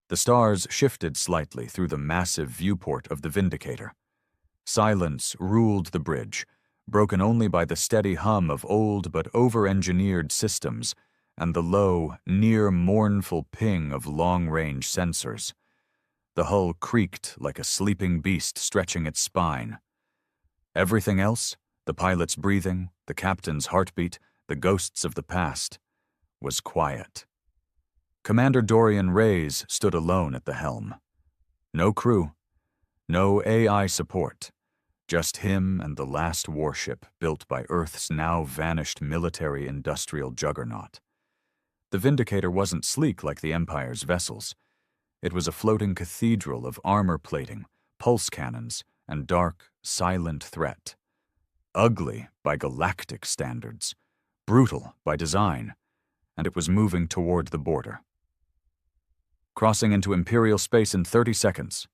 The stars shifted slightly through the massive viewport of the Vindicator. Silence ruled the bridge, broken only by the steady hum of old but over-engineered systems and the low, near-mournful ping of long-range sensors. The hull creaked like a sleeping beast stretching its spine. Everything else, the pilot's breathing, the captain's heartbeat, the ghosts of the past, was quiet. Commander Dorian Reyes stood alone at the helm. No crew, no AI support, just him and the last warship built by Earth's now-vanished military-industrial juggernaut. The Vindicator wasn't sleek like the Empire's vessels. It was a floating cathedral of armor plating, pulse cannons, and dark, silent threat. Ugly by galactic standards, brutal by design, and it was moving toward the border. Crossing into Imperial space in 30 seconds,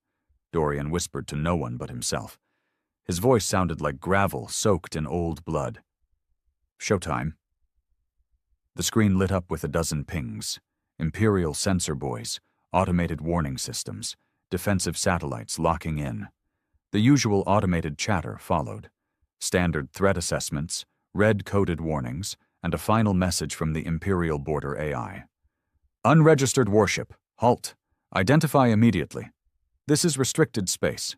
Dorian whispered to no one but himself. His voice sounded like gravel soaked in old blood. Showtime. The screen lit up with a dozen pings. Imperial sensor buoys, automated warning systems, defensive satellites locking in. The usual automated chatter followed. Standard threat assessments, red-coded warnings, and a final message from the Imperial border AI. Unregistered warship. Halt. Identify immediately. This is restricted space.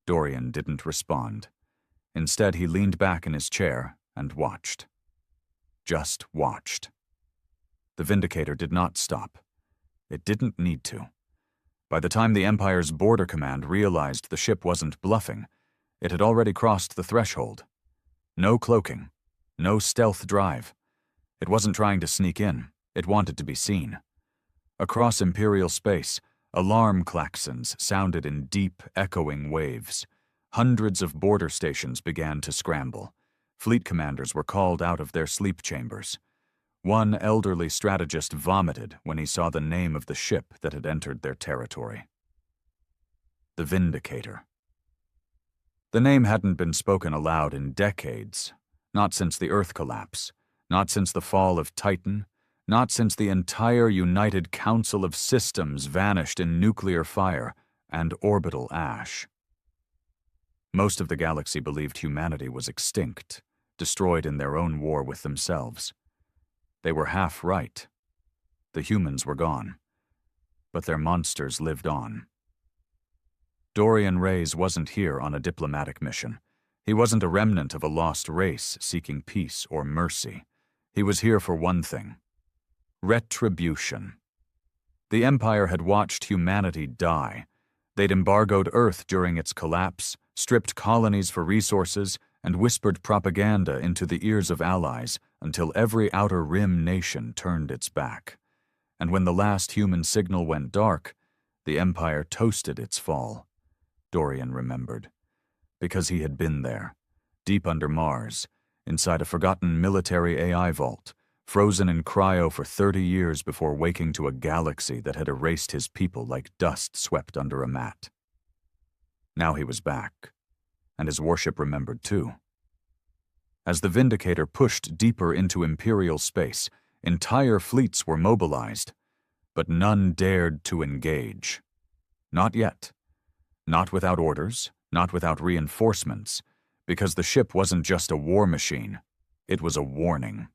Dorian didn't respond. Instead, he leaned back in his chair and watched. Just watched. The Vindicator did not stop. It didn't need to. By the time the Empire's border command realized the ship wasn't bluffing, it had already crossed the threshold. No cloaking. No stealth drive. It wasn't trying to sneak in. It wanted to be seen. Across Imperial space, alarm klaxons sounded in deep, echoing waves. Hundreds of border stations began to scramble. Fleet commanders were called out of their sleep chambers. One elderly strategist vomited when he saw the name of the ship that had entered their territory. The Vindicator. The name hadn't been spoken aloud in decades, not since the Earth collapse, not since the fall of Titan, not since the entire United Council of Systems vanished in nuclear fire and orbital ash. Most of the galaxy believed humanity was extinct, destroyed in their own war with themselves. They were half right. The humans were gone, but their monsters lived on. Dorian Reyes wasn't here on a diplomatic mission. He wasn't a remnant of a lost race seeking peace or mercy. He was here for one thing: retribution. The Empire had watched humanity die. They'd embargoed Earth during its collapse, stripped colonies for resources, and whispered propaganda into the ears of allies until every Outer Rim nation turned its back. And when the last human signal went dark, the Empire toasted its fall. Dorian remembered, because he had been there, deep under Mars, inside a forgotten military AI vault, frozen in cryo for 30 years before waking to a galaxy that had erased his people like dust swept under a mat. Now he was back, and his warship remembered too. As the Vindicator pushed deeper into Imperial space, entire fleets were mobilized, but none dared to engage. Not yet. Not without orders, not without reinforcements, because the ship wasn't just a war machine, it was a warning.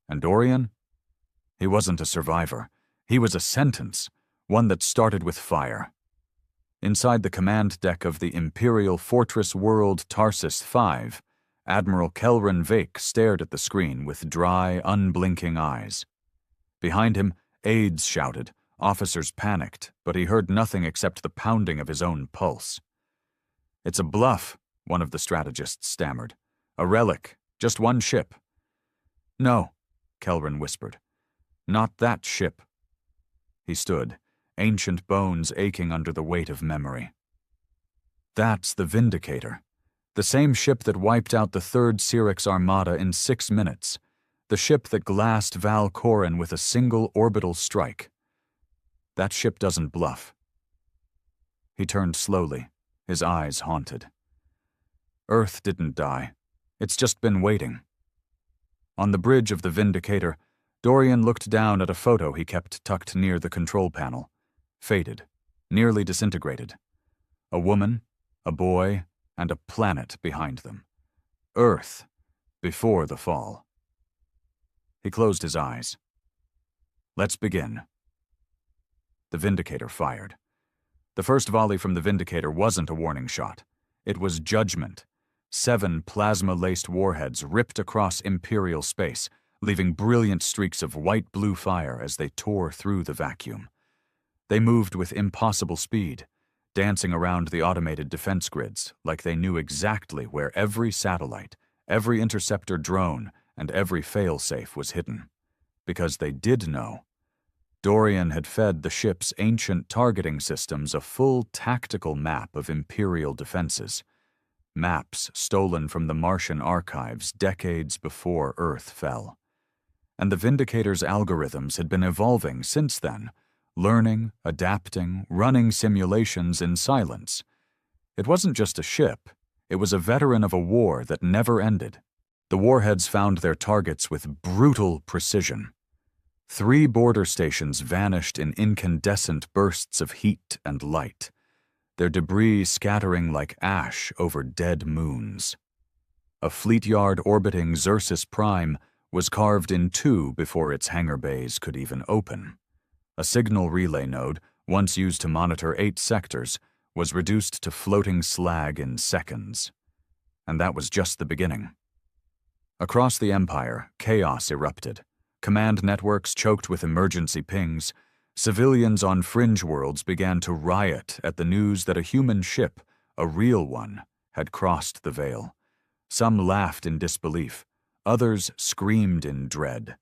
And Dorian? He wasn't a survivor. He was a sentence, one that started with fire. Inside the command deck of the Imperial Fortress World Tarsus V, Admiral Kelran Vake stared at the screen with dry, unblinking eyes. Behind him, aides shouted, officers panicked, but he heard nothing except the pounding of his own pulse. "It's a bluff," one of the strategists stammered. "A relic, just one ship." "No," Kelran whispered. "Not that ship." He stood, ancient bones aching under the weight of memory. "That's the Vindicator. The same ship that wiped out the 3rd Syrinx Armada in 6 minutes. The ship that glassed Val Corin with a single orbital strike. That ship doesn't bluff." He turned slowly, his eyes haunted. Earth didn't die. It's just been waiting. On the bridge of the Vindicator, Dorian looked down at a photo he kept tucked near the control panel. Faded, nearly disintegrated. A woman, a boy, and a planet behind them. Earth, before the fall. He closed his eyes. Let's begin. The Vindicator fired. The first volley from the Vindicator wasn't a warning shot. It was judgment. 7 plasma-laced warheads ripped across Imperial space, leaving brilliant streaks of white-blue fire as they tore through the vacuum. They moved with impossible speed, dancing around the automated defense grids like they knew exactly where every satellite, every interceptor drone, and every failsafe was hidden. Because they did know. Dorian had fed the ship's ancient targeting systems a full tactical map of Imperial defenses. Maps stolen from the Martian archives decades before Earth fell. And the Vindicator's algorithms had been evolving since then, learning, adapting, running simulations in silence. It wasn't just a ship, it was a veteran of a war that never ended. The warheads found their targets with brutal precision. 3 border stations vanished in incandescent bursts of heat and light, their debris scattering like ash over dead moons. A fleet yard orbiting Xerxes Prime was carved in 2 before its hangar bays could even open. A signal relay node, once used to monitor 8 sectors, was reduced to floating slag in seconds. And that was just the beginning. Across the Empire, chaos erupted. Command networks choked with emergency pings. Civilians on fringe worlds began to riot at the news that a human ship, a real one, had crossed the veil. Some laughed in disbelief. Others screamed in dread.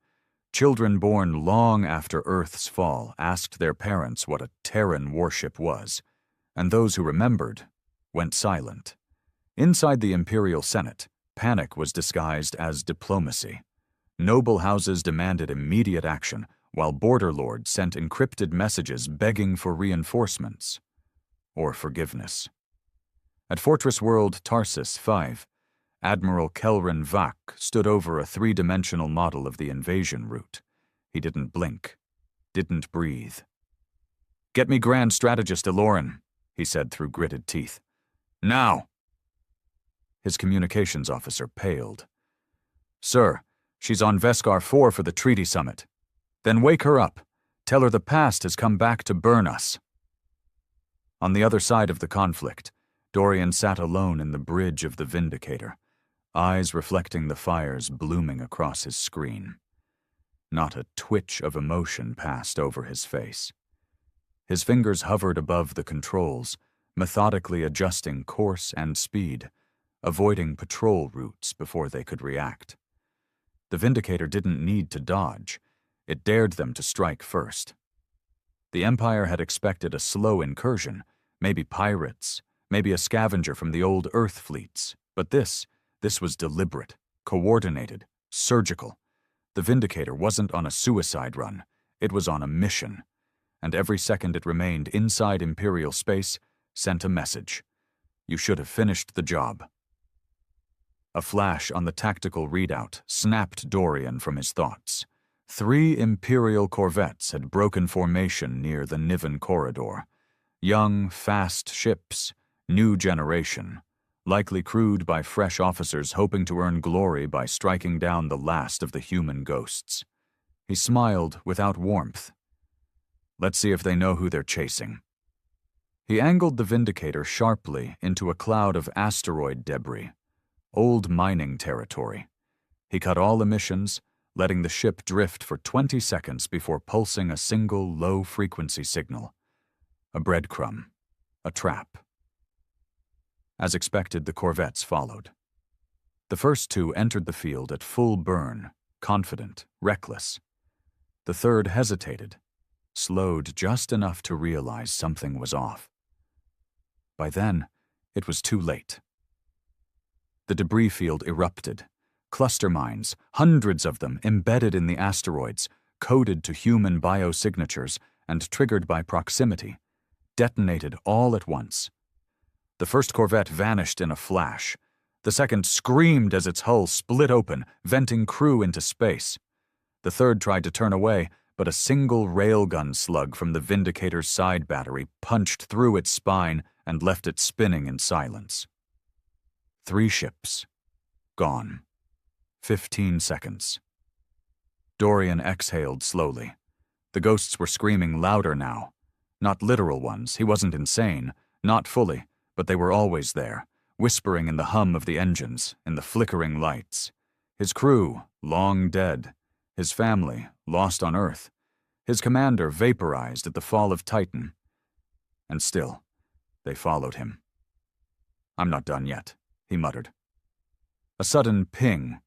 Children born long after Earth's fall asked their parents what a Terran warship was, and those who remembered went silent. Inside the Imperial Senate, panic was disguised as diplomacy. Noble houses demanded immediate action, while border lords sent encrypted messages begging for reinforcements or forgiveness. At Fortress World Tarsus 5, Admiral Kelrin Vak stood over a 3-dimensional model of the invasion route. He didn't blink, didn't breathe. "Get me Grand Strategist Eloran," he said through gritted teeth. "Now!" His communications officer paled. "Sir, she's on Veskar 4 for the treaty summit. Then wake her up. Tell her the past has come back to burn us." On the other side of the conflict, Dorian sat alone in the bridge of the Vindicator, eyes reflecting the fires blooming across his screen. Not a twitch of emotion passed over his face. His fingers hovered above the controls, methodically adjusting course and speed, avoiding patrol routes before they could react. The Vindicator didn't need to dodge. It dared them to strike first. The Empire had expected a slow incursion, maybe pirates, maybe a scavenger from the old Earth fleets, but this was deliberate, coordinated, surgical. The Vindicator wasn't on a suicide run, it was on a mission, and every second it remained inside Imperial space sent a message. You should have finished the job. A flash on the tactical readout snapped Dorian from his thoughts. 3 Imperial corvettes had broken formation near the Niven corridor. Young, fast ships, new generation, likely crewed by fresh officers hoping to earn glory by striking down the last of the human ghosts. He smiled without warmth. Let's see if they know who they're chasing. He angled the Vindicator sharply into a cloud of asteroid debris, old mining territory. He cut all emissions, letting the ship drift for 20 seconds before pulsing a single low-frequency signal. A breadcrumb, a trap. As expected, the corvettes followed. The first 2 entered the field at full burn, confident, reckless. The third hesitated, slowed just enough to realize something was off. By then, it was too late. The debris field erupted. Cluster mines, hundreds of them embedded in the asteroids, coded to human biosignatures and triggered by proximity, detonated all at once. The first corvette vanished in a flash. The second screamed as its hull split open, venting crew into space. The third tried to turn away, but a single railgun slug from the Vindicator's side battery punched through its spine and left it spinning in silence. 3 ships. Gone. 15 seconds. Dorian exhaled slowly. The ghosts were screaming louder now. Not literal ones, he wasn't insane, not fully, but they were always there, whispering in the hum of the engines, in the flickering lights. His crew, long dead. His family, lost on Earth. His commander vaporized at the fall of Titan. And still, they followed him. "I'm not done yet," he muttered. A sudden ping.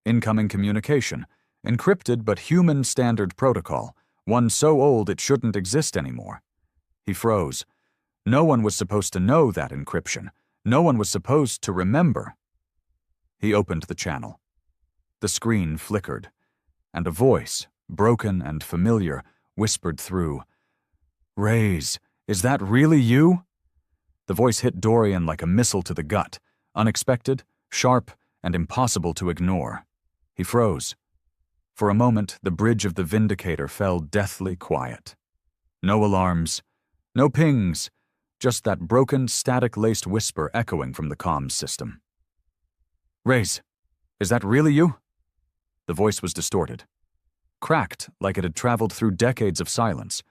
Incoming communication. Encrypted but human standard protocol, one so old it shouldn't exist anymore. He froze. No one was supposed to know that encryption. No one was supposed to remember. He opened the channel. The screen flickered, and a voice, broken and familiar, whispered through. "Raze, is that really you?" The voice hit Dorian like a missile to the gut, unexpected, sharp, and impossible to ignore. He froze. For a moment, the bridge of the Vindicator fell deathly quiet. No alarms, no pings, just that broken, static-laced whisper echoing from the comms system. "Raze, is that really you?" The voice was distorted, cracked like it had traveled through decades of silence,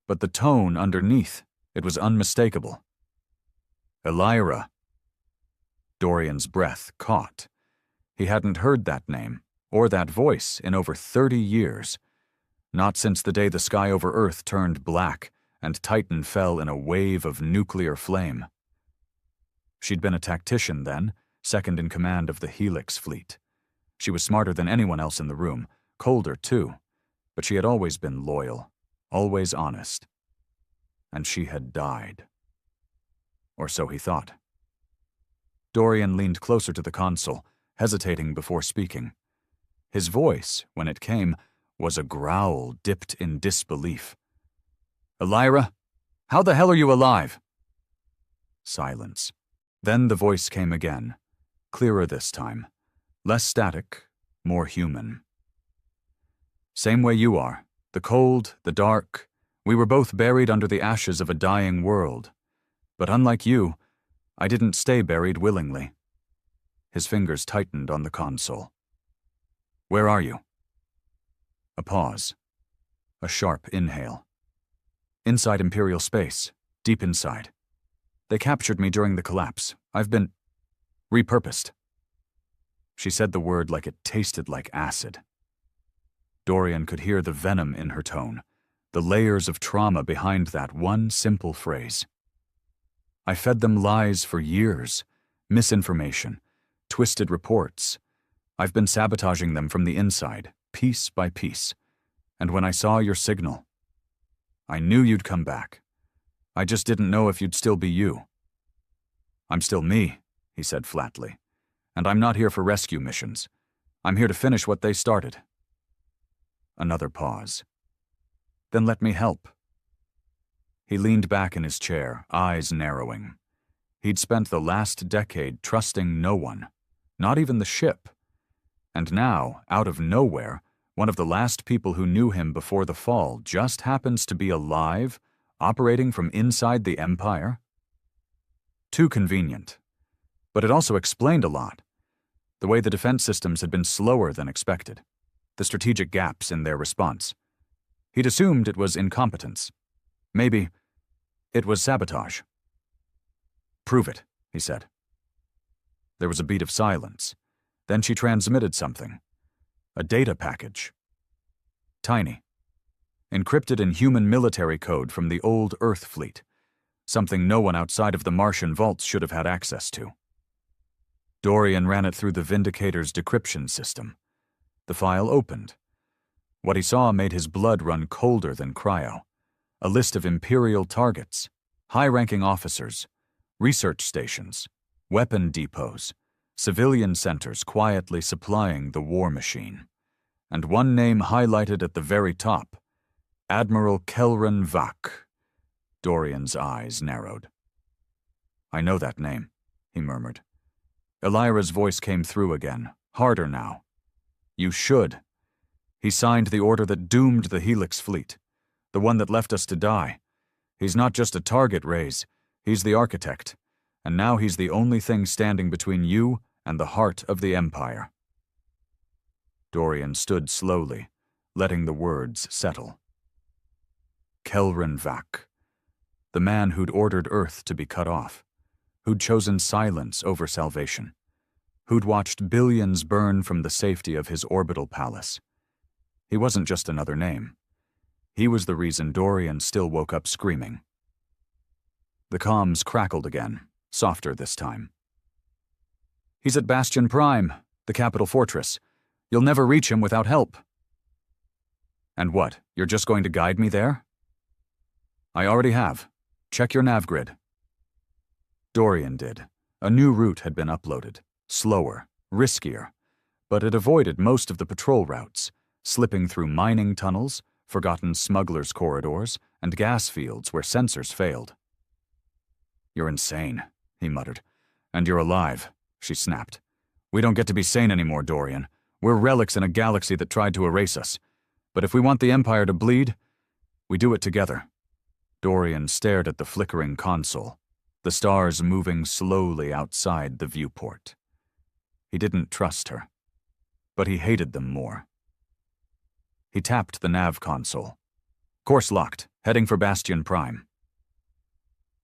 but the tone underneath, it was unmistakable. "Elira." Dorian's breath caught. He hadn't heard that name, or that voice, in over 30 years. Not since the day the sky over Earth turned black and Titan fell in a wave of nuclear flame. She'd been a tactician then, second in command of the Helix fleet. She was smarter than anyone else in the room, colder too, but she had always been loyal, always honest. And she had died. Or so he thought. Dorian leaned closer to the console, hesitating before speaking. His voice, when it came, was a growl dipped in disbelief. "Elira, how the hell are you alive?" Silence. Then the voice came again, clearer this time, less static, more human. "Same way you are, the cold, the dark. We were both buried under the ashes of a dying world. But unlike you, I didn't stay buried willingly." His fingers tightened on the console. "Where are you?" A pause. A sharp inhale. "Inside Imperial space, deep inside. They captured me during the collapse. I've been repurposed." She said the word like it tasted like acid. Dorian could hear the venom in her tone, the layers of trauma behind that one simple phrase. "I fed them lies for years, misinformation, twisted reports. I've been sabotaging them from the inside, piece by piece. And when I saw your signal, I knew you'd come back. I just didn't know if you'd still be you." "I'm still me," he said flatly. "And I'm not here for rescue missions. I'm here to finish what they started." Another pause. "Then let me help." He leaned back in his chair, eyes narrowing. He'd spent the last decade trusting no one, not even the ship. And now, out of nowhere, one of the last people who knew him before the fall just happens to be alive, operating from inside the Empire? Too convenient. But it also explained a lot. The way the defense systems had been slower than expected. The strategic gaps in their response. He'd assumed it was incompetence. Maybe it was sabotage. "Prove it," he said. There was a beat of silence. Then she transmitted something. A data package. Tiny. Encrypted in human military code from the old Earth fleet. Something no one outside of the Martian vaults should have had access to. Dorian ran it through the Vindicator's decryption system. The file opened. What he saw made his blood run colder than cryo. A list of Imperial targets, high-ranking officers, research stations, weapon depots, civilian centers quietly supplying the war machine. And one name highlighted at the very top, Admiral Kelran Vak. Dorian's eyes narrowed. "I know that name," he murmured. Elira's voice came through again, harder now. "You should." He signed the order that doomed the Helix fleet, the one that left us to die. He's not just a target, Reyes. He's the architect, and now he's the only thing standing between you and the heart of the Empire." Dorian stood slowly, letting the words settle. Kelrin Vak, the man who'd ordered Earth to be cut off, who'd chosen silence over salvation, who'd watched billions burn from the safety of his orbital palace. He wasn't just another name. He was the reason Dorian still woke up screaming. The comms crackled again, softer this time. "He's at Bastion Prime, the capital fortress. You'll never reach him without help." "And what, you're just going to guide me there?" "I already have. Check your nav grid." Dorian did. A new route had been uploaded. Slower, riskier, but it avoided most of the patrol routes, slipping through mining tunnels, forgotten smugglers' corridors, and gas fields where sensors failed. "You're insane," he muttered. "And you're alive," she snapped. "We don't get to be sane anymore, Dorian. We're relics in a galaxy that tried to erase us. But if we want the Empire to bleed, we do it together." Dorian stared at the flickering console, the stars moving slowly outside the viewport. He didn't trust her, but he hated them more. He tapped the nav console. "Course locked, heading for Bastion Prime."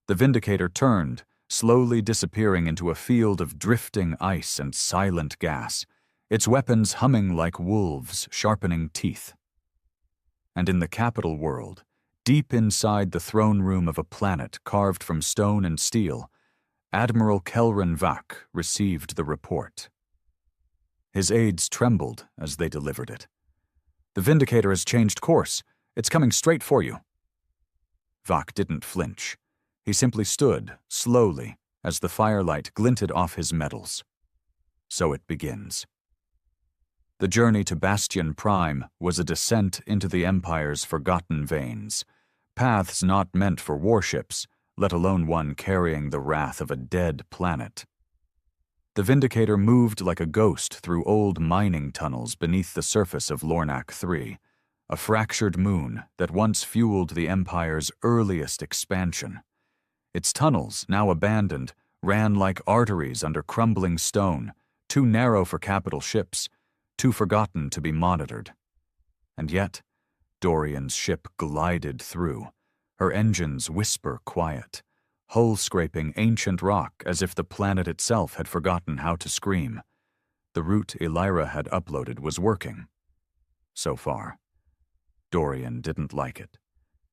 The Vindicator turned, slowly disappearing into a field of drifting ice and silent gas, its weapons humming like wolves sharpening teeth. And in the capital world, deep inside the throne room of a planet carved from stone and steel, Admiral Kelrin Vak received the report. His aides trembled as they delivered it. "The Vindicator has changed course. It's coming straight for you." Vak didn't flinch. He simply stood, slowly, as the firelight glinted off his medals. So it begins. The journey to Bastion Prime was a descent into the Empire's forgotten veins, paths not meant for warships, let alone one carrying the wrath of a dead planet. The Vindicator moved like a ghost through old mining tunnels beneath the surface of Lornak III, a fractured moon that once fueled the Empire's earliest expansion. Its tunnels, now abandoned, ran like arteries under crumbling stone, too narrow for capital ships, too forgotten to be monitored. And yet, Dorian's ship glided through, her engines whisper quiet, hull scraping ancient rock as if the planet itself had forgotten how to scream. The route Elira had uploaded was working. So far. Dorian didn't like it.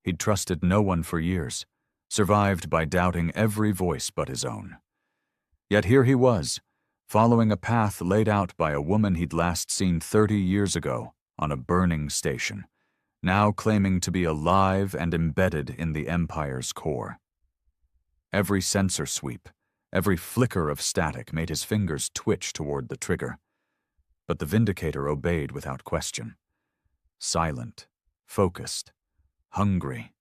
He'd trusted no one for years, survived by doubting every voice but his own. Yet here he was, following a path laid out by a woman he'd last seen 30 years ago on a burning station, now claiming to be alive and embedded in the Empire's core. Every sensor sweep, every flicker of static made his fingers twitch toward the trigger. But the Vindicator obeyed without question. Silent, focused, hungry.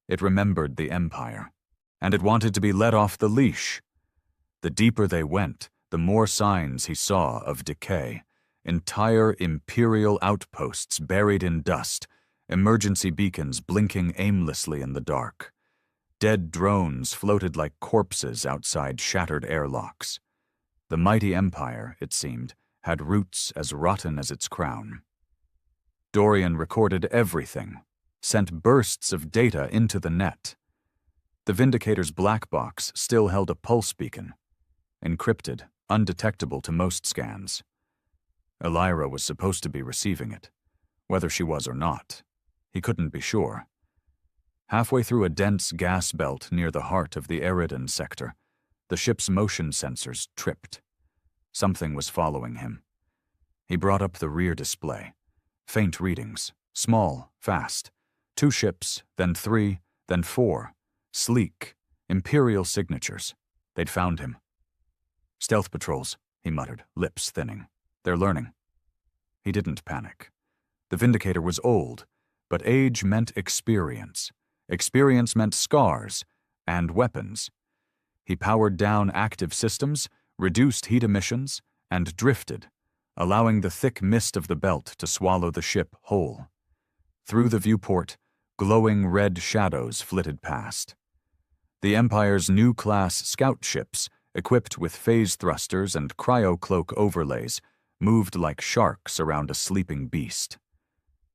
It remembered the Empire, and it wanted to be let off the leash. The deeper they went, the more signs he saw of decay. Entire Imperial outposts buried in dust, emergency beacons blinking aimlessly in the dark. Dead drones floated like corpses outside shattered airlocks. The mighty Empire, it seemed, had roots as rotten as its crown. Dorian recorded everything, sent bursts of data into the net. The Vindicator's black box still held a pulse beacon, encrypted, undetectable to most scans. Elira was supposed to be receiving it, whether she was or not. He couldn't be sure. Halfway through a dense gas belt near the heart of the Eridan sector, the ship's motion sensors tripped. Something was following him. He brought up the rear display. Faint readings, small, fast. 2 ships, then 3, then 4. Sleek, Imperial signatures. They'd found him. "Stealth patrols," he muttered, lips thinning. "They're learning." He didn't panic. The Vindicator was old, but age meant experience. Experience meant scars and weapons. He powered down active systems, reduced heat emissions, and drifted, allowing the thick mist of the belt to swallow the ship whole. Through the viewport, glowing red shadows flitted past. The Empire's new class scout ships, equipped with phase thrusters and cryocloak overlays, moved like sharks around a sleeping beast.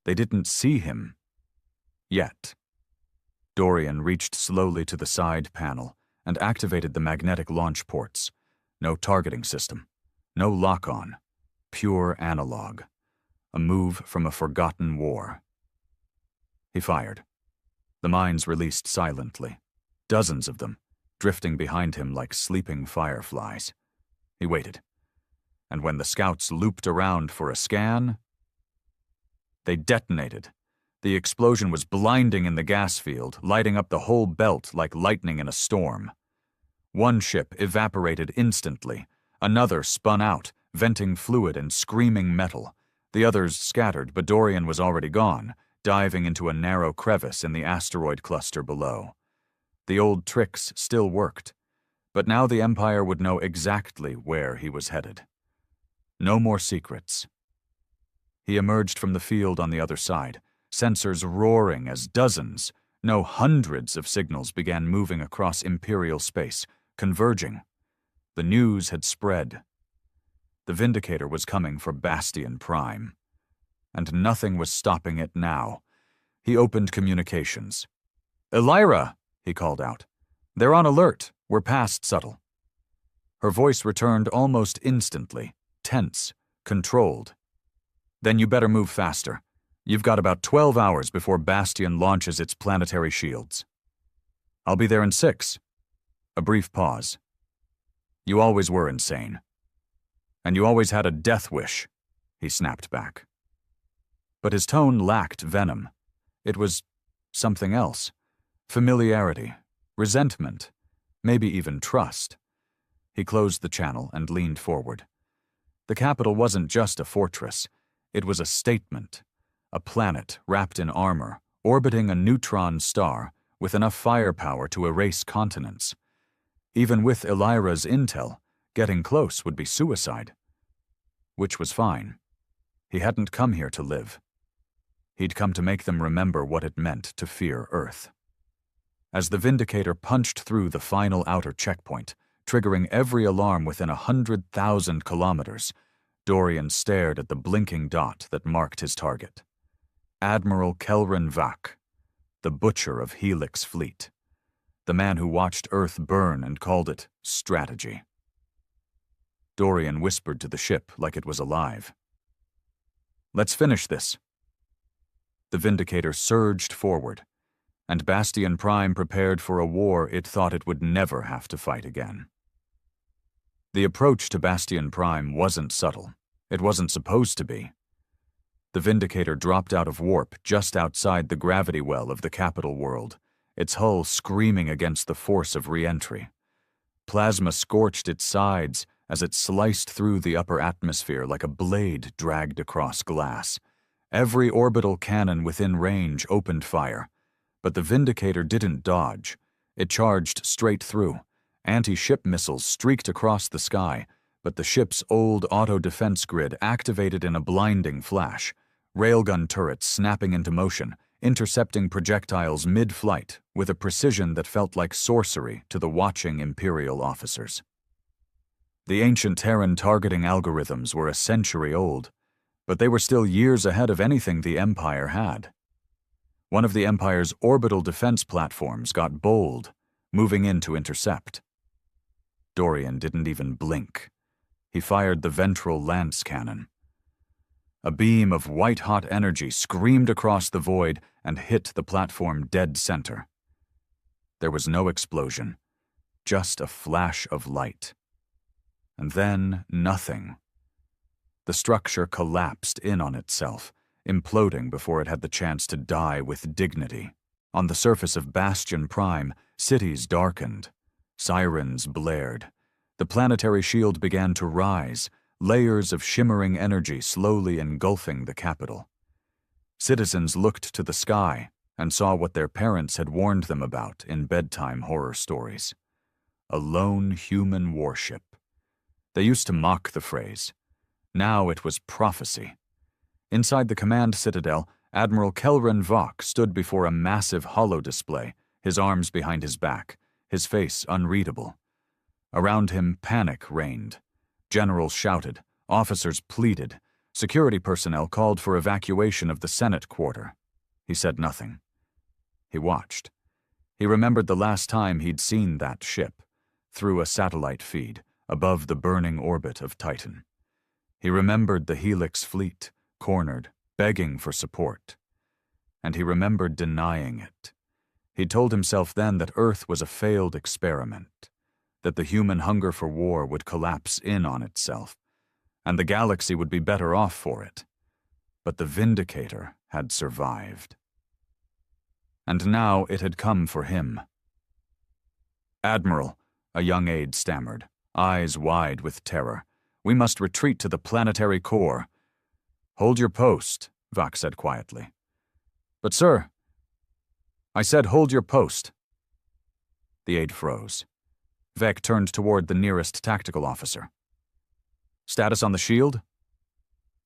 They didn't see him. Yet. Dorian reached slowly to the side panel and activated the magnetic launch ports. No targeting system. No lock-on. Pure analog. A move from a forgotten war. He fired. The mines released silently. Dozens of them, drifting behind him like sleeping fireflies. He waited. And when the scouts looped around for a scan, they detonated. The explosion was blinding in the gas field, lighting up the whole belt like lightning in a storm. One ship evaporated instantly. Another spun out, venting fluid and screaming metal. The others scattered, but Dorian was already gone, diving into a narrow crevice in the asteroid cluster below. The old tricks still worked, but now the Empire would know exactly where he was headed. No more secrets. He emerged from the field on the other side, sensors roaring as dozens, no hundreds of signals began moving across Imperial space, converging. The news had spread. The Vindicator was coming for Bastion Prime. And nothing was stopping it now. He opened communications. "Elira!" he called out. "They're on alert. We're past Subtle." Her voice returned almost instantly, tense, controlled. "Then you better move faster. You've got about 12 hours before Bastion launches its planetary shields." "I'll be there in 6. A brief pause. "You always were insane. And you always had a death wish," he snapped back. But his tone lacked venom. It was something else. Familiarity, resentment, maybe even trust. He closed the channel and leaned forward. The capital wasn't just a fortress. It was a statement. A planet wrapped in armor, orbiting a neutron star with enough firepower to erase continents. Even with Elira's intel, getting close would be suicide. Which was fine. He hadn't come here to live. He'd come to make them remember what it meant to fear Earth. As the Vindicator punched through the final outer checkpoint, triggering every alarm within 100,000 kilometers, Dorian stared at the blinking dot that marked his target. Admiral Kelrin Vak, the butcher of Helix Fleet, the man who watched Earth burn and called it strategy. Dorian whispered to the ship like it was alive. "Let's finish this." The Vindicator surged forward, and Bastion Prime prepared for a war it thought it would never have to fight again. The approach to Bastion Prime wasn't subtle. It wasn't supposed to be. The Vindicator dropped out of warp just outside the gravity well of the capital world, its hull screaming against the force of re-entry. Plasma scorched its sides as it sliced through the upper atmosphere like a blade dragged across glass. Every orbital cannon within range opened fire, but the Vindicator didn't dodge. It charged straight through. Anti-ship missiles streaked across the sky, but the ship's old auto-defense grid activated in a blinding flash, railgun turrets snapping into motion, intercepting projectiles mid-flight with a precision that felt like sorcery to the watching Imperial officers. The ancient Terran targeting algorithms were a century old, but they were still years ahead of anything the Empire had. One of the Empire's orbital defense platforms got bold, moving in to intercept. Dorian didn't even blink. He fired the ventral lance cannon. A beam of white-hot energy screamed across the void and hit the platform dead center. There was no explosion, just a flash of light. And then nothing. The structure collapsed in on itself, imploding before it had the chance to die with dignity. On the surface of Bastion Prime, cities darkened. Sirens blared. The planetary shield began to rise, layers of shimmering energy slowly engulfing the capital. Citizens looked to the sky and saw what their parents had warned them about in bedtime horror stories. A lone human warship. They used to mock the phrase. Now it was prophecy. Inside the command citadel, Admiral Kelren Vok stood before a massive holodisplay, his arms behind his back, his face unreadable. Around him, panic reigned. Generals shouted, officers pleaded, security personnel called for evacuation of the Senate quarter. He said nothing. He watched. He remembered the last time he'd seen that ship, through a satellite feed, above the burning orbit of Titan. He remembered the Helix fleet, cornered, begging for support. And he remembered denying it. He told himself then that Earth was a failed experiment, that the human hunger for war would collapse in on itself, and the galaxy would be better off for it. But the Vindicator had survived. And now it had come for him. "Admiral," a young aide stammered, eyes wide with terror, "we must retreat to the planetary core." "Hold your post," Vok said quietly. "But sir," "I said hold your post." The aide froze. Vek turned toward the nearest tactical officer. "Status on the shield?"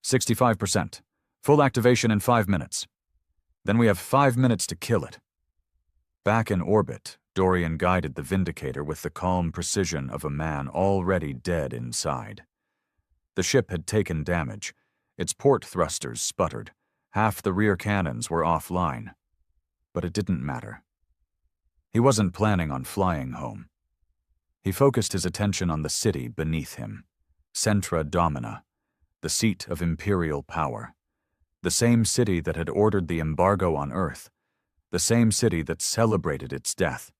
65%. Full activation in 5 minutes. Then we have 5 minutes to kill it." Back in orbit, Dorian guided the Vindicator with the calm precision of a man already dead inside. The ship had taken damage. Its port thrusters sputtered. Half the rear cannons were offline. But it didn't matter. He wasn't planning on flying home. He focused his attention on the city beneath him, Centra Domina, the seat of imperial power. The same city that had ordered the embargo on Earth, the same city that celebrated its death.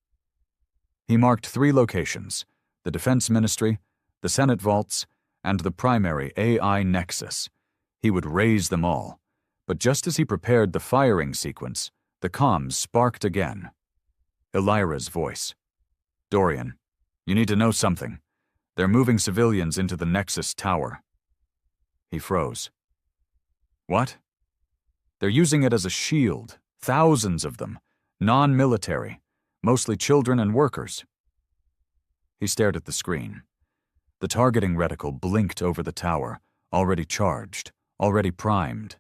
He marked 3 locations: the Defense Ministry, the Senate Vaults, and the primary AI Nexus. He would raise them all, but just as he prepared the firing sequence, the comms sparked again. Elira's voice. "Dorian, you need to know something. They're moving civilians into the Nexus Tower." He froze. "What?" "They're using it as a shield, thousands of them, non-military, mostly children and workers." He stared at the screen. The targeting reticle blinked over the tower, already charged, already primed.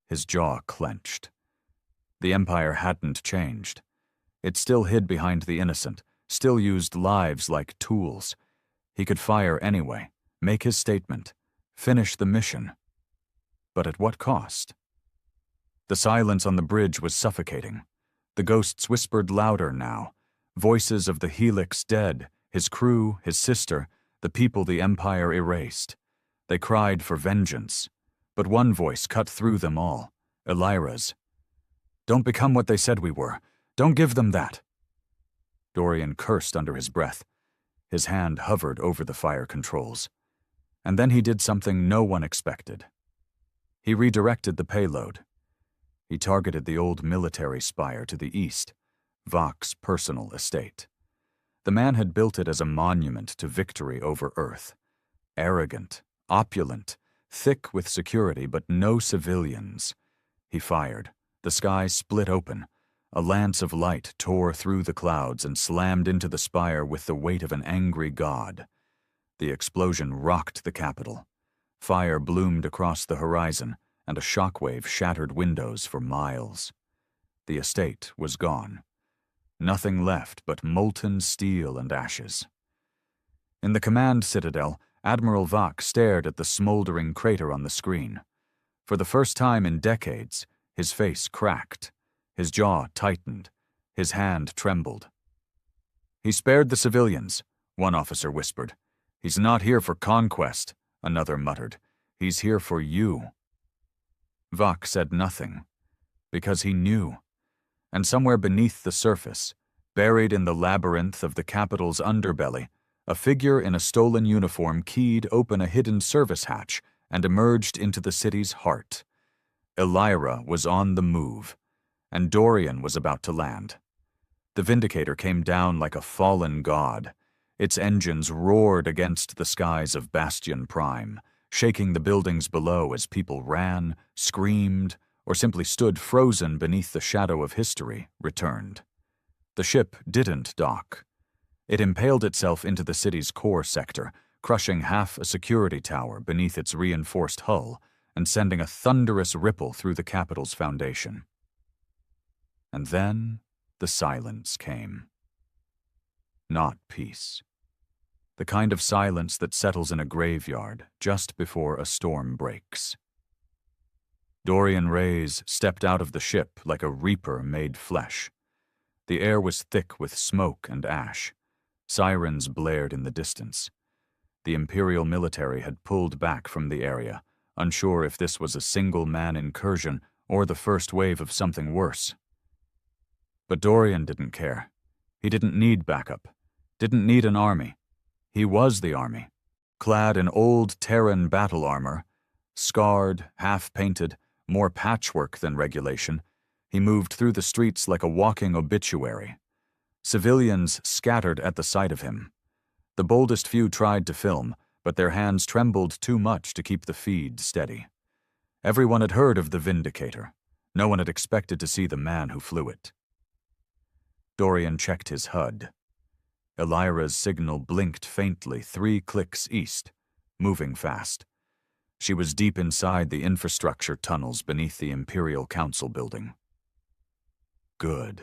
His jaw clenched. The Empire hadn't changed. It still hid behind the innocent, still used lives like tools. He could fire anyway, make his statement, finish the mission. But at what cost? The silence on the bridge was suffocating. The ghosts whispered louder now, voices of the Helix dead, his crew, his sister, the people the Empire erased. They cried for vengeance, but one voice cut through them all, Elira's. "Don't become what they said we were. Don't give them that." Dorian cursed under his breath. His hand hovered over the fire controls. And then he did something no one expected. He redirected the payload. He targeted the old military spire to the east, Vok's personal estate. The man had built it as a monument to victory over Earth. Arrogant, opulent, thick with security, but no civilians. He fired. The sky split open. A lance of light tore through the clouds and slammed into the spire with the weight of an angry god. The explosion rocked the capital. Fire bloomed across the horizon, and a shockwave shattered windows for miles. The estate was gone. Nothing left but molten steel and ashes. In the command citadel, Admiral Vok stared at the smoldering crater on the screen. For the first time in decades, his face cracked. His jaw tightened. His hand trembled. "He spared the civilians," one officer whispered. "He's not here for conquest," another muttered. "He's here for you." Vok said nothing, because he knew. And somewhere beneath the surface, buried in the labyrinth of the capital's underbelly, a figure in a stolen uniform keyed open a hidden service hatch and emerged into the city's heart. Elira was on the move, and Dorian was about to land. The Vindicator came down like a fallen god. Its engines roared against the skies of Bastion Prime, shaking the buildings below as people ran, screamed, or simply stood frozen beneath the shadow of history, returned. The ship didn't dock. It impaled itself into the city's core sector, crushing half a security tower beneath its reinforced hull and sending a thunderous ripple through the Capitol's foundation. And then the silence came. Not peace. The kind of silence that settles in a graveyard just before a storm breaks. Dorian Reyes stepped out of the ship like a reaper made flesh. The air was thick with smoke and ash. Sirens blared in the distance. The Imperial military had pulled back from the area, unsure if this was a single-man incursion or the first wave of something worse. But Dorian didn't care. He didn't need backup, didn't need an army. He was the army, clad in old Terran battle armor, scarred, half-painted, more patchwork than regulation. He moved through the streets like a walking obituary. Civilians scattered at the sight of him. The boldest few tried to film, but their hands trembled too much to keep the feed steady. Everyone had heard of the Vindicator. No one had expected to see the man who flew it. Dorian checked his HUD. Elira's signal blinked faintly 3 clicks east, moving fast. She was deep inside the infrastructure tunnels beneath the Imperial Council building. Good.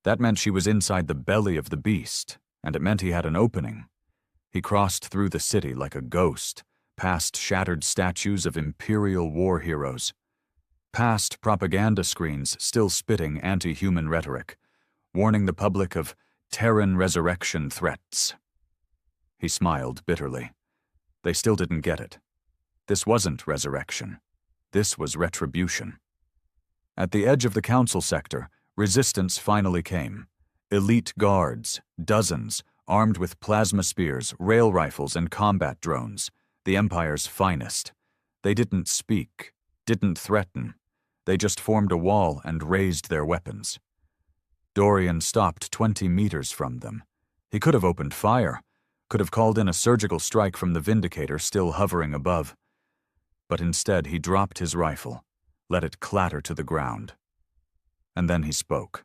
That meant she was inside the belly of the beast, and it meant he had an opening. He crossed through the city like a ghost, past shattered statues of Imperial war heroes, past propaganda screens still spitting anti-human rhetoric, warning the public of Terran resurrection threats. He smiled bitterly. They still didn't get it. This wasn't resurrection. This was retribution. At the edge of the council sector, resistance finally came. Elite guards, dozens, armed with plasma spears, rail rifles, and combat drones, the Empire's finest. They didn't speak, didn't threaten. They just formed a wall and raised their weapons. Dorian stopped 20 meters from them. He could have opened fire, could have called in a surgical strike from the Vindicator still hovering above. But instead he dropped his rifle, let it clatter to the ground. And then he spoke.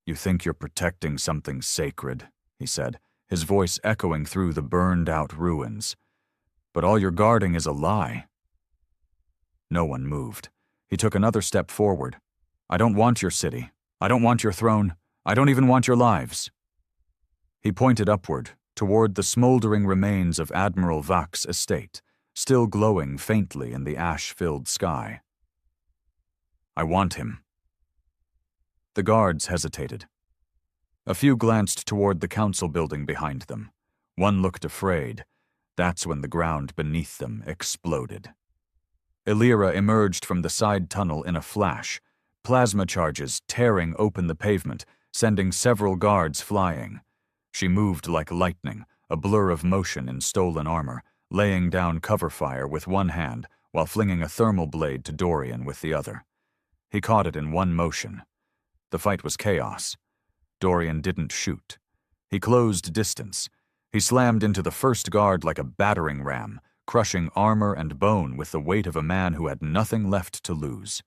"You think you're protecting something sacred," he said, his voice echoing through the burned-out ruins. "But all you're guarding is a lie." No one moved. He took another step forward. "I don't want your city. I don't want your throne. I don't even want your lives." He pointed upward, toward the smoldering remains of Admiral Vak's estate, still glowing faintly in the ash-filled sky. "I want him." The guards hesitated. A few glanced toward the council building behind them. One looked afraid. That's when the ground beneath them exploded. Elira emerged from the side tunnel in a flash, plasma charges tearing open the pavement, sending several guards flying. She moved like lightning, a blur of motion in stolen armor, laying down cover fire with one hand while flinging a thermal blade to Dorian with the other. He caught it in one motion. The fight was chaos. Dorian didn't shoot. He closed distance. He slammed into the first guard like a battering ram, crushing armor and bone with the weight of a man who had nothing left to lose.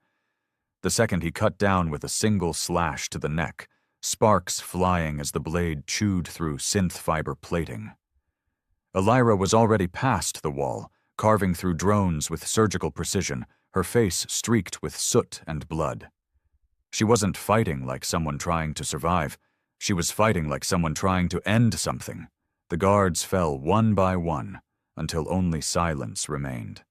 The second he cut down with a single slash to the neck, sparks flying as the blade chewed through synth fiber plating. Elira was already past the wall, carving through drones with surgical precision, her face streaked with soot and blood. She wasn't fighting like someone trying to survive. She was fighting like someone trying to end something. The guards fell one by one, until only silence remained.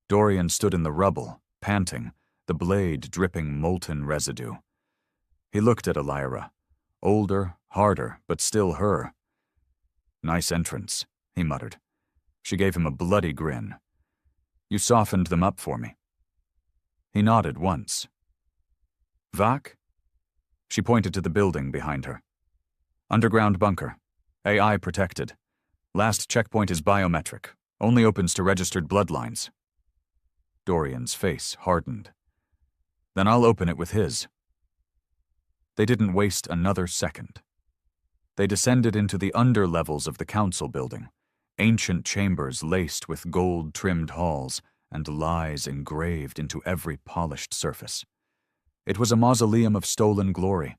Dorian stood in the rubble, panting, the blade dripping molten residue. He looked at Elira, older, harder, but still her. "Nice entrance," he muttered. She gave him a bloody grin. "You softened them up for me." He nodded once. "Vak?" She pointed to the building behind her. "Underground bunker. AI protected. Last checkpoint is biometric. Only opens to registered bloodlines." Dorian's face hardened. "Then I'll open it with his." They didn't waste another second. They descended into the underlevels of the council building, ancient chambers laced with gold-trimmed halls and lies engraved into every polished surface. It was a mausoleum of stolen glory.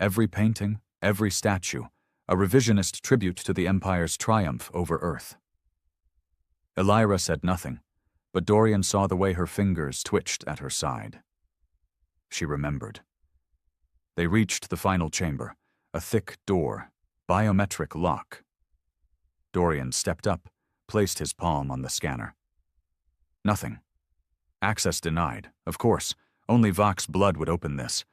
Every painting, every statue, a revisionist tribute to the Empire's triumph over Earth. Elira said nothing, but Dorian saw the way her fingers twitched at her side. She remembered. They reached the final chamber, a thick door, biometric lock. Dorian stepped up, placed his palm on the scanner. Nothing. Access denied, of course. Only Vak's blood would open this.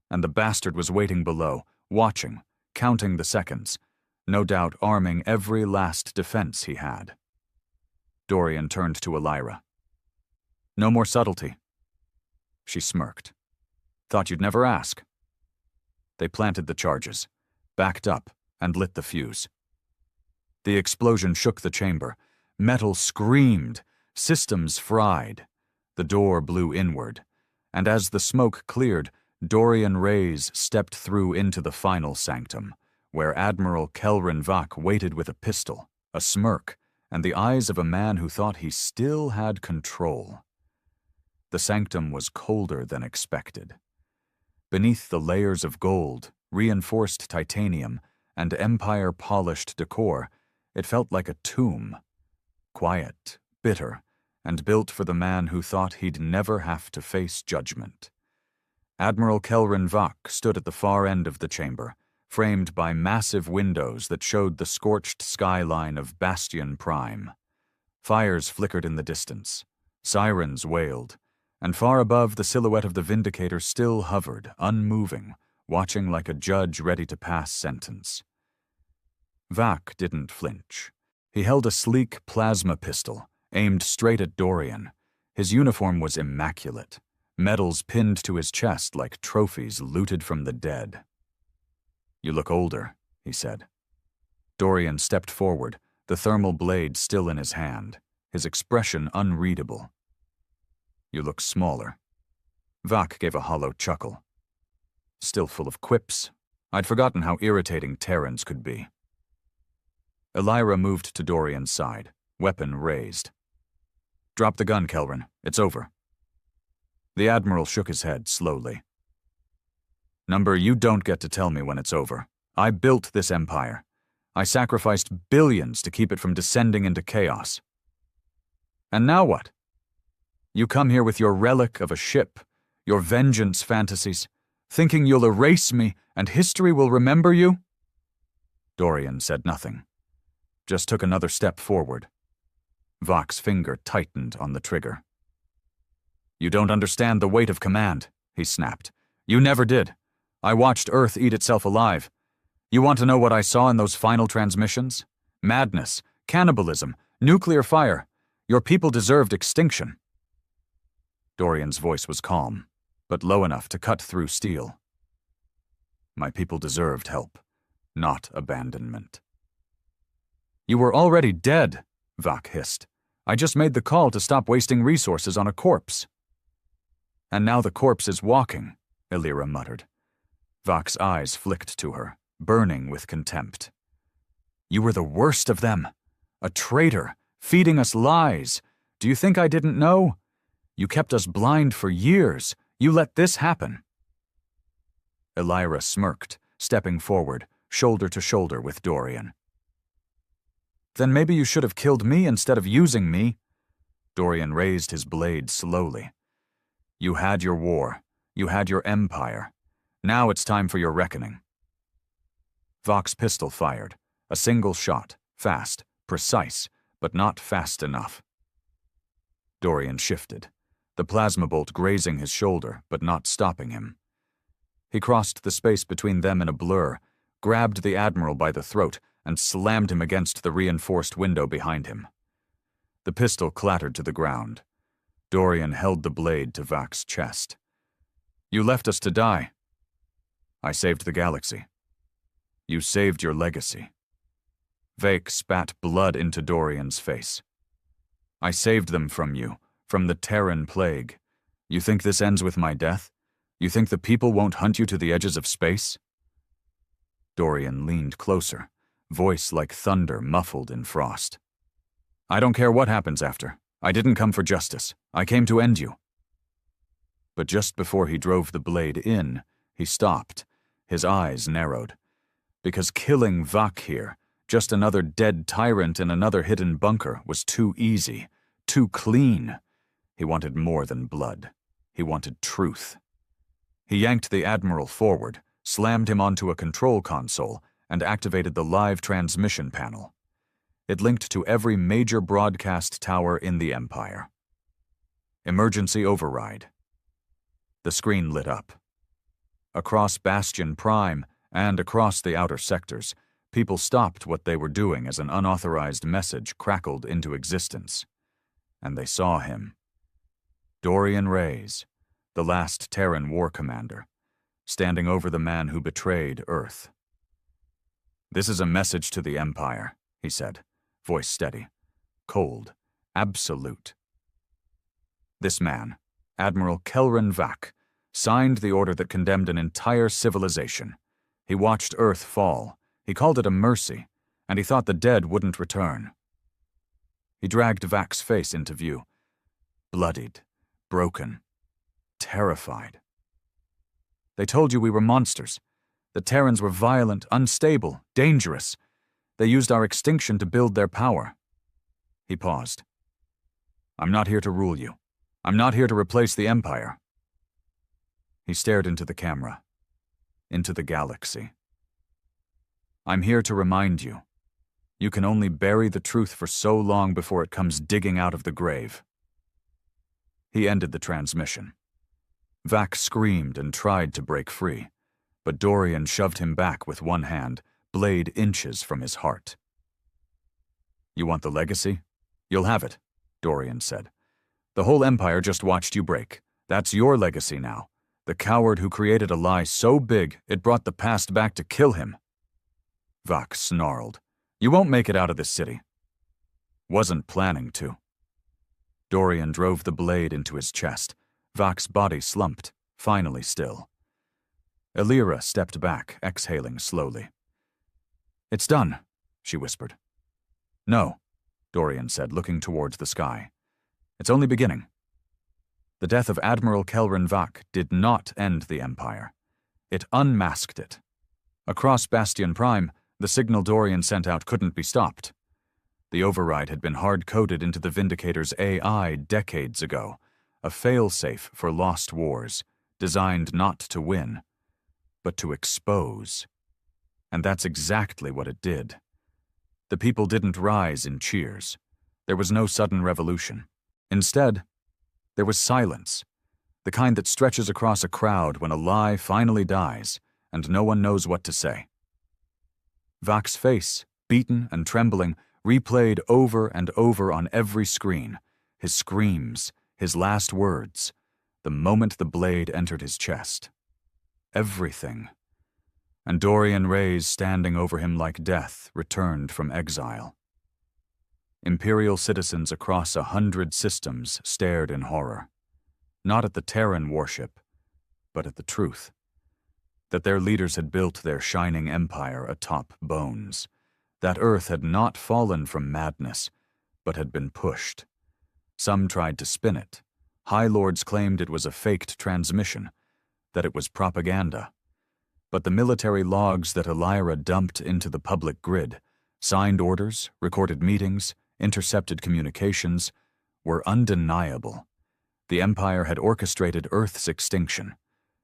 And the bastard was waiting below, watching, counting the seconds, no doubt arming every last defense he had. Dorian turned to Elira. No more subtlety. She smirked. Thought you'd never ask. They planted the charges, backed up, and lit the fuse. The explosion shook the chamber. Metal screamed, systems fried. The door blew inward, and as the smoke cleared, Dorian Reyes stepped through into the final sanctum, where Admiral Kelrin Vak waited with a pistol, a smirk, and the eyes of a man who thought he still had control. The sanctum was colder than expected. Beneath the layers of gold, reinforced titanium, and Empire-polished decor, it felt like a tomb. Quiet, bitter, and built for the man who thought he'd never have to face judgment. Admiral Kelrin Vak stood at the far end of the chamber, framed by massive windows that showed the scorched skyline of Bastion Prime. Fires flickered in the distance. Sirens wailed, and far above the silhouette of the Vindicator still hovered, unmoving, watching like a judge ready to pass sentence. Vak didn't flinch. He held a sleek plasma pistol, aimed straight at Dorian. His uniform was immaculate, medals pinned to his chest like trophies looted from the dead. You look older, he said. Dorian stepped forward, the thermal blade still in his hand, his expression unreadable. You look smaller. Vak gave a hollow chuckle. Still full of quips. I'd forgotten how irritating Terrans could be. Elira moved to Dorian's side, weapon raised. Drop the gun, Kelrin. It's over. The Admiral shook his head slowly. Number, you don't get to tell me when it's over. I built this empire. I sacrificed billions to keep it from descending into chaos. And now what? You come here with your relic of a ship, your vengeance fantasies, thinking you'll erase me and history will remember you? Dorian said nothing, just took another step forward. Vak's finger tightened on the trigger. You don't understand the weight of command, he snapped. You never did. I watched Earth eat itself alive. You want to know what I saw in those final transmissions? Madness, cannibalism, nuclear fire. Your people deserved extinction. Dorian's voice was calm, but low enough to cut through steel. My people deserved help, not abandonment. You were already dead, Vak hissed. I just made the call to stop wasting resources on a corpse. And now the corpse is walking, Elira muttered. Vak's eyes flicked to her, burning with contempt. You were the worst of them. A traitor, feeding us lies. Do you think I didn't know? You kept us blind for years. You let this happen. Elira smirked, stepping forward, shoulder to shoulder with Dorian. Then maybe you should have killed me instead of using me. Dorian raised his blade slowly. You had your war. You had your empire. Now it's time for your reckoning. Vak's pistol fired. A single shot, fast, precise, but not fast enough. Dorian shifted, the plasma bolt grazing his shoulder, but not stopping him. He crossed the space between them in a blur, grabbed the Admiral by the throat, and slammed him against the reinforced window behind him. The pistol clattered to the ground. Dorian held the blade to Vak's chest. You left us to die. I saved the galaxy. You saved your legacy. Vak spat blood into Dorian's face. I saved them from you, from the Terran plague. You think this ends with my death? You think the people won't hunt you to the edges of space? Dorian leaned closer, voice like thunder muffled in frost. I don't care what happens after. I didn't come for justice. I came to end you. But just before he drove the blade in, he stopped, his eyes narrowed. Because killing Vak here, just another dead tyrant in another hidden bunker, was too easy, too clean. He wanted more than blood. He wanted truth. He yanked the Admiral forward, slammed him onto a control console, and activated the live transmission panel. It linked to every major broadcast tower in the Empire. Emergency override. The screen lit up. Across Bastion Prime and across the outer sectors, people stopped what they were doing as an unauthorized message crackled into existence. And they saw him. Dorian Reyes, the last Terran war commander, standing over the man who betrayed Earth. "This is a message to the Empire," he said, voice steady, cold, absolute. This man, Admiral Kelran Vak, signed the order that condemned an entire civilization. He watched Earth fall. He called it a mercy, and he thought the dead wouldn't return. He dragged Vak's face into view, bloodied, broken, terrified. "They told you we were monsters. The Terrans were violent, unstable, dangerous. They used our extinction to build their power." He paused. "I'm not here to rule you. I'm not here to replace the Empire." He stared into the camera, into the galaxy. "I'm here to remind you. You can only bury the truth for so long before it comes digging out of the grave." He ended the transmission. Vak screamed and tried to break free, but Dorian shoved him back with one hand, blade inches from his heart. "You want the legacy? You'll have it," Dorian said. "The whole Empire just watched you break. That's your legacy now. The coward who created a lie so big it brought the past back to kill him." Vak snarled. "You won't make it out of this city." "Wasn't planning to." Dorian drove the blade into his chest. Vak's body slumped, finally still. Elira stepped back, exhaling slowly. "It's done," she whispered. "No," Dorian said, looking towards the sky. "It's only beginning." The death of Admiral Kelran Vak did not end the Empire. It unmasked it. Across Bastion Prime, the signal Dorian sent out couldn't be stopped. The override had been hard-coded into the Vindicator's AI decades ago, a fail-safe for lost wars, designed not to win, but to expose. And that's exactly what it did. The people didn't rise in cheers. There was no sudden revolution. Instead, there was silence, the kind that stretches across a crowd when a lie finally dies and no one knows what to say. Vak's face, beaten and trembling, replayed over and over on every screen, his screams, his last words, the moment the blade entered his chest. Everything. And Dorian Reyes, standing over him like death, returned from exile. Imperial citizens across 100 systems stared in horror, not at the Terran warship, but at the truth, that their leaders had built their shining empire atop bones, that Earth had not fallen from madness, but had been pushed. Some tried to spin it. High Lords claimed it was a faked transmission, that it was propaganda. But the military logs that Elira dumped into the public grid, signed orders, recorded meetings, intercepted communications, were undeniable. The Empire had orchestrated Earth's extinction,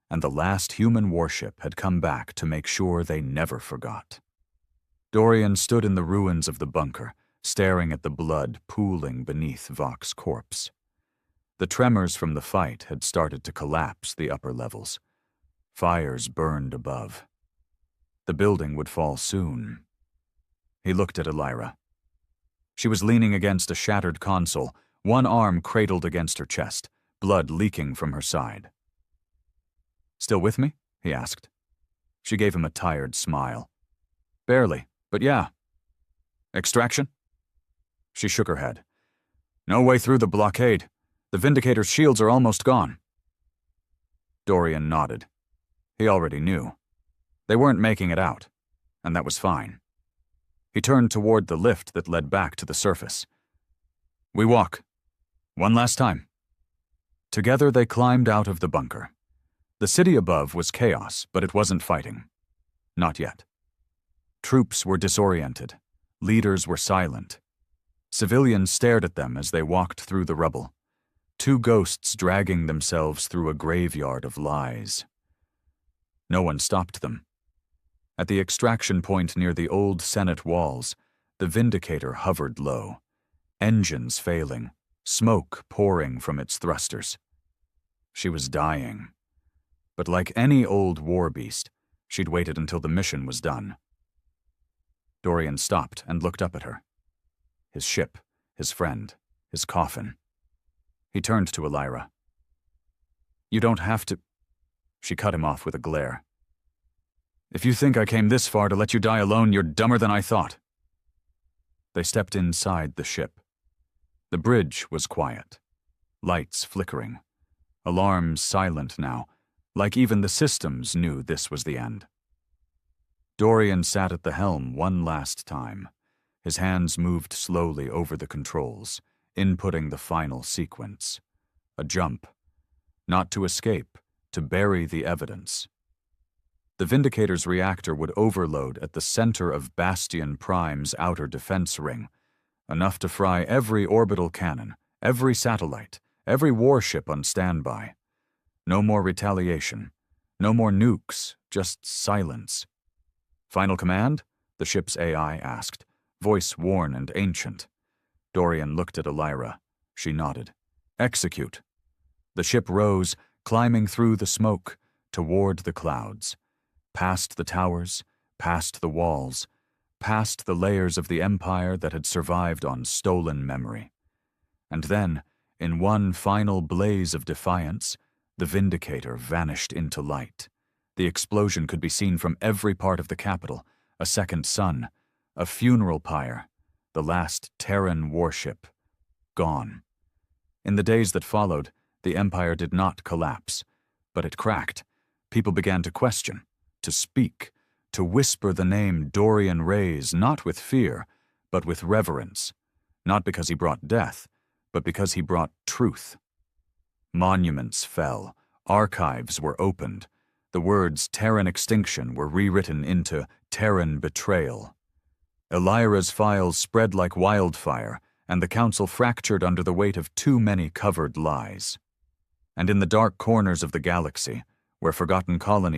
and the last human warship had come back to make sure they never forgot. Dorian stood in the ruins of the bunker, staring at the blood pooling beneath Vak's corpse. The tremors from the fight had started to collapse the upper levels. Fires burned above. The building would fall soon. He looked at Elira. She was leaning against a shattered console, one arm cradled against her chest, blood leaking from her side. "Still with me?" he asked. She gave him a tired smile. "Barely, but yeah." "Extraction?" She shook her head. "No way through the blockade. The Vindicator's shields are almost gone." Dorian nodded. He already knew. They weren't making it out, and that was fine. He turned toward the lift that led back to the surface. "We walk. One last time." Together they climbed out of the bunker. The city above was chaos, but it wasn't fighting. Not yet. Troops were disoriented. Leaders were silent. Civilians stared at them as they walked through the rubble. Two ghosts dragging themselves through a graveyard of lies. No one stopped them. At the extraction point near the old Senate walls, the Vindicator hovered low, engines failing, smoke pouring from its thrusters. She was dying. But like any old war beast, she'd waited until the mission was done. Dorian stopped and looked up at her. His ship, his friend, his coffin. He turned to Elira. "You don't have to—" She cut him off with a glare. "If you think I came this far to let you die alone, you're dumber than I thought." They stepped inside the ship. The bridge was quiet. Lights flickering. Alarms silent now, like even the systems knew this was the end. Dorian sat at the helm one last time. His hands moved slowly over the controls, inputting the final sequence. A jump. Not to escape, to bury the evidence. The Vindicator's reactor would overload at the center of Bastion Prime's outer defense ring, enough to fry every orbital cannon, every satellite, every warship on standby. No more retaliation. No more nukes, just silence. "Final command?" the ship's AI asked, voice worn and ancient. Dorian looked at Elira. She nodded. "Execute." The ship rose, climbing through the smoke, toward the clouds. Past the towers, past the walls, past the layers of the Empire that had survived on stolen memory. And then, in one final blaze of defiance, the Vindicator vanished into light. The explosion could be seen from every part of the capital, a second sun, a funeral pyre, the last Terran warship. Gone. In the days that followed, the Empire did not collapse, but it cracked. People began to question, to speak, to whisper the name Dorian Reyes, not with fear, but with reverence. Not because he brought death, but because he brought truth. Monuments fell. Archives were opened. The words Terran extinction were rewritten into Terran betrayal. Elira's files spread like wildfire, and the Council fractured under the weight of too many covered lies. And in the dark corners of the galaxy, where forgotten colonies